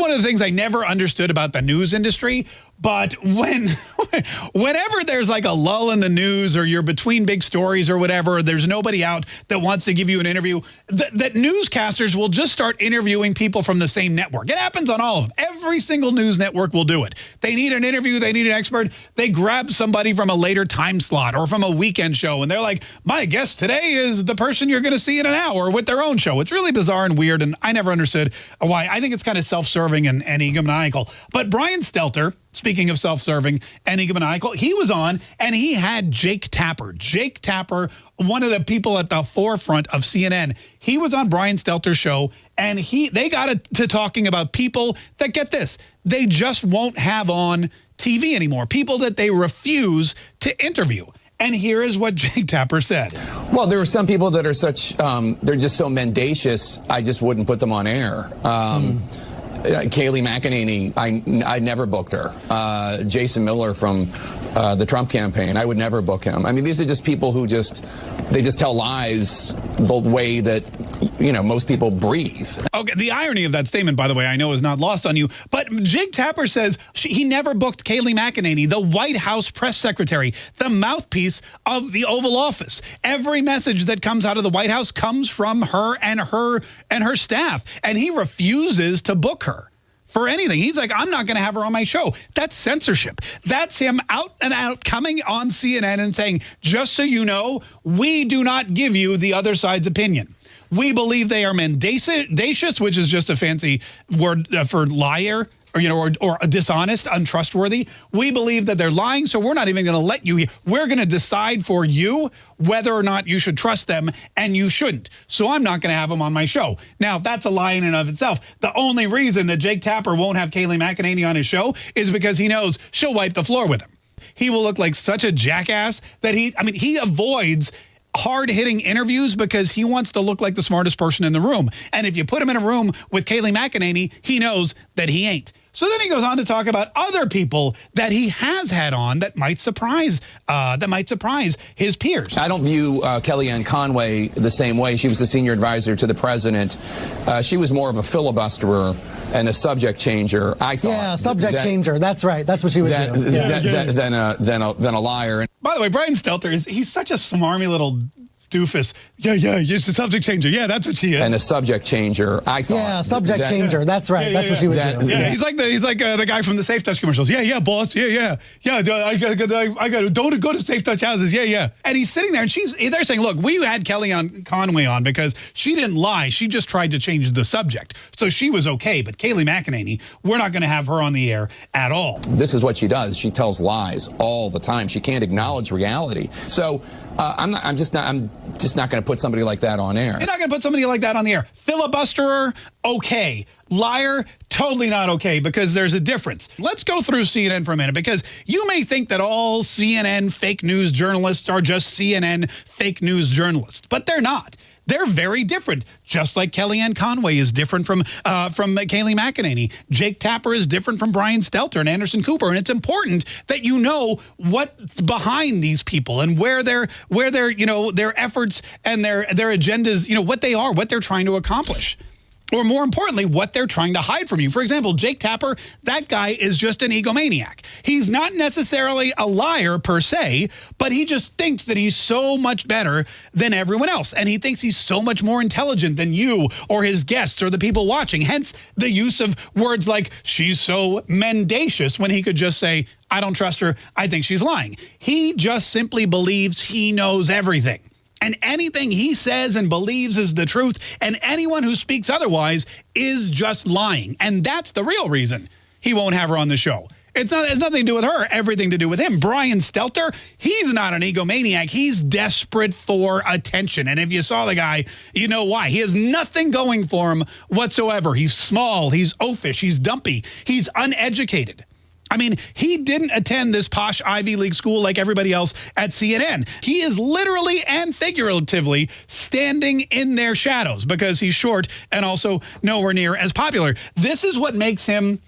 one of the things I never understood about the news industry. But whenever there's like a lull in the news or you're between big stories or whatever, there's nobody out that wants to give you an interview, that newscasters will just start interviewing people from the same network. It happens on all of them. Every single news network will do it. They need an interview. They need an expert. They grab somebody from a later time slot or from a weekend show. And they're like, my guest today is the person you're going to see in an hour with their own show. It's really bizarre and weird. And I never understood why. I think it's kind of self-serving and egomaniacal. But Brian Stelter, speaking of self-serving and egomaniacal, he was on and he had Jake Tapper. Jake Tapper, one of the people at the forefront of CNN. He was on Brian Stelter's show and they got to talking about people that, get this, they just won't have on TV anymore. People that they refuse to interview. And here is what Jake Tapper said. Well, there are some people that are such, they're just so mendacious, I just wouldn't put them on air. Kayleigh McEnany, I never booked her. Jason Miller from the Trump campaign, I would never book him. I mean, these are just people who they just tell lies the way that, you know, most people breathe. Okay, the irony of that statement, by the way, I know is not lost on you, but Jake Tapper says he never booked Kayleigh McEnany, the White House press secretary, the mouthpiece of the Oval Office. Every message that comes out of the White House comes from her and her staff, and he refuses to book her for anything. He's like, I'm not going to have her on my show. That's censorship. That's him out and out coming on CNN and saying, just so you know, we do not give you the other side's opinion. We believe they are mendacious, which is just a fancy word for liar, or, you know, or dishonest, untrustworthy. We believe that they're lying, so we're not even going to let you. We're going to decide for you whether or not you should trust them, and you shouldn't. So I'm not going to have them on my show. Now, that's a lie in and of itself. The only reason that Jake Tapper won't have Kayleigh McEnany on his show is because he knows she'll wipe the floor with him. He will look like such a jackass that he avoids hard-hitting interviews because he wants to look like the smartest person in the room. And if you put him in a room with Kayleigh McEnany, he knows that he ain't. So then he goes on to talk about other people that he has had on that might surprise his peers. I don't view Kellyanne Conway the same way. She was the senior advisor to the president. She was more of a filibusterer and a subject changer, I thought. Yeah, subject changer. That's right. That's what she was doing. Than a liar. By the way, Brian Stelter, he's such a smarmy little doofus. Yeah, she's a subject changer. Yeah, that's what she is. And a subject changer, I thought. Yeah, subject changer. That's right. That's what she was doing. Yeah, he's like the guy from the Safe Touch commercials. Yeah, boss. Yeah. I gotta don't go to Safe Touch houses. Yeah. And he's sitting there, and they're saying, look, we had Kellyanne Conway on because she didn't lie. She just tried to change the subject, so she was okay. But Kayleigh McEnany, we're not going to have her on the air at all. This is what she does. She tells lies all the time. She can't acknowledge reality. So I'm just not going to put somebody like that on air. You're not going to put somebody like that on the air. Filibusterer, okay. Liar, totally not okay, because there's a difference. Let's go through CNN for a minute, because you may think that all CNN fake news journalists are just CNN fake news journalists, but they're not. They're very different, just like Kellyanne Conway is different from Kayleigh McEnany. Jake Tapper is different from Brian Stelter and Anderson Cooper. And it's important that you know what's behind these people and where their efforts and their agendas, what they are, what they're trying to accomplish. Or more importantly, what they're trying to hide from you. For example, Jake Tapper, that guy is just an egomaniac. He's not necessarily a liar per se, but he just thinks that he's so much better than everyone else. And he thinks he's so much more intelligent than you or his guests or the people watching. Hence the use of words like, she's so mendacious, when he could just say, I don't trust her, I think she's lying. He just simply believes he knows everything. And anything he says and believes is the truth, and anyone who speaks otherwise is just lying. And that's the real reason he won't have her on the show. It's has nothing to do with her, everything to do with him. Brian Stelter, he's not an egomaniac. He's desperate for attention. And if you saw the guy, you know why. He has nothing going for him whatsoever. He's small, he's oafish, he's dumpy, he's uneducated. I mean, he didn't attend this posh Ivy League school like everybody else at CNN. He is literally and figuratively standing in their shadows because he's short and also nowhere near as popular. This is what makes him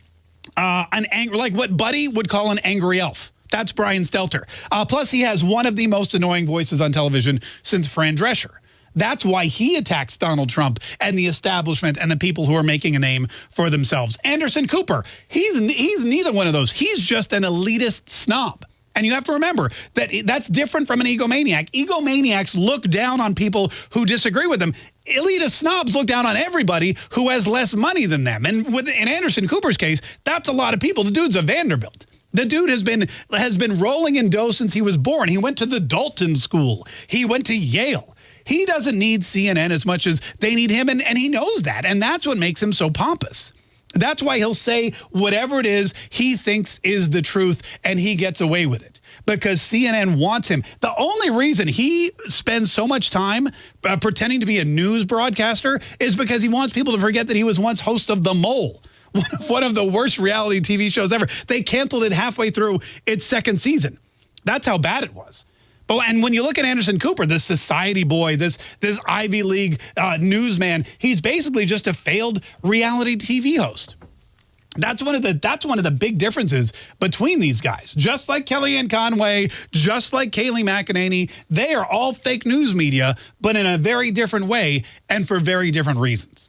like what Buddy would call an angry elf. That's Brian Stelter. Plus, he has one of the most annoying voices on television since Fran Drescher. That's why he attacks Donald Trump and the establishment and the people who are making a name for themselves. Anderson Cooper, he's neither one of those. He's just an elitist snob. And you have to remember that that's different from an egomaniac. Egomaniacs look down on people who disagree with them. Elitist snobs look down on everybody who has less money than them. And in Anderson Cooper's case, that's a lot of people. The dude's a Vanderbilt. The dude has been rolling in dough since he was born. He went to the Dalton School. He went to Yale. He doesn't need CNN as much as they need him, and he knows that. And that's what makes him so pompous. That's why he'll say whatever it is he thinks is the truth, and he gets away with it because CNN wants him. The only reason he spends so much time pretending to be a news broadcaster is because he wants people to forget that he was once host of The Mole, one of the worst reality TV shows ever. They canceled it halfway through its second season. That's how bad it was. And when you look at Anderson Cooper, this society boy, this Ivy League newsman, he's basically just a failed reality TV host. That's one of the big differences between these guys. Just like Kellyanne Conway, just like Kayleigh McEnany, they are all fake news media, but in a very different way and for very different reasons.